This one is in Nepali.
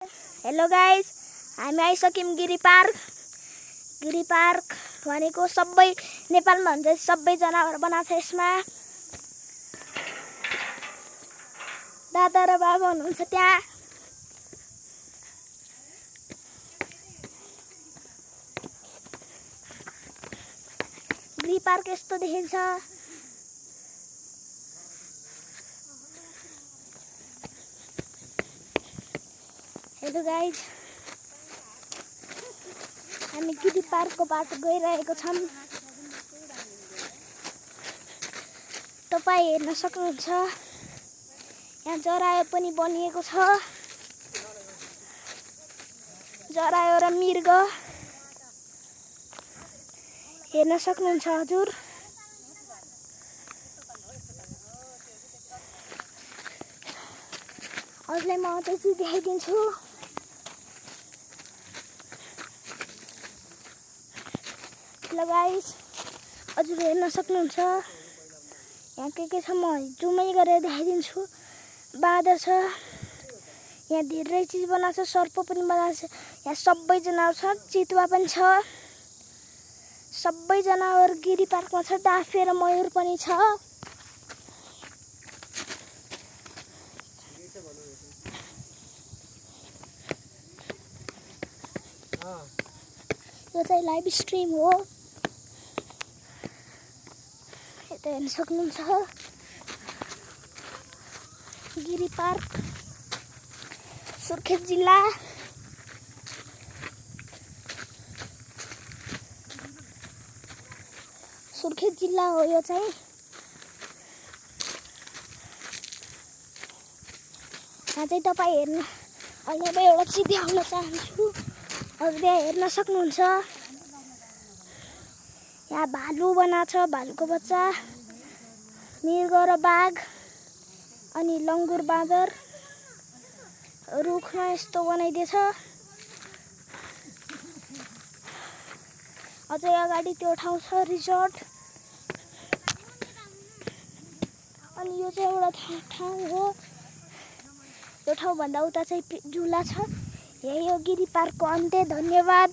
हेलो गाइस, हामी आइसक्यौँ गिरी पार्क। गिरी पार्क भनेको सबै नेपालमा हुन्छ सबै जनावर बनाएको छ। यसमा दादा र बाबा हुनुहुन्छ त्यहाँ। गिरी पार्क यस्तो देखिन्छ। हेलो गाइज, हामी गिरी पार्कको बाटो गइरहेको छौँ। तपाईँ हेर्न सक्नुहुन्छ, यहाँ जरायो पनि बनिएको छ। जरायो र मृग हेर्न सक्नुहुन्छ हजुर। हजुरलाई म अझै देखाइदिन्छु। हेलो गाइस, हजुर हेर्न सक्नुहुन्छ, यहाँ के छ म जुमै गरेर देखाइदिन्छु। बाँदर छ, यहाँ धेरै चिज बनाएको छ। सर्प पनि बनाएको छ। यहाँ सबै जनावर छ, चितुवा पनि छ। सबै जनावर गिरी पार्कमा छ। डाँफे र मयूर पनि छ। यो चाहिँ लाइभ स्ट्रिम हो, यता हेर्न सक्नुहुन्छ। गिरी पार्क सुर्खेत जिल्ला। सुर्खेत जिल्ला हो यो चाहिँ। यहाँ चाहिँ तपाईँ हेर्न, अहिले म एउटा चिज देखाउन चाहन्छु। हजुर यहाँ हेर्न सक्नुहुन्छ, यहाँ भालु बनाएको छ, भालुको बच्चा, मृग र बाघ अनि लङ्गुर बाँदर। रुखमा यस्तो बनाइदिएछ। अझै अगाडि त्यो ठाउँ छ रिजोर्ट। अनि यो चाहिँ एउटा ठाउँ हो। यो ठाउँभन्दा उता चाहिँ झुला छ। यही हो गिरी पार्कको अन्त्य। धन्यवाद।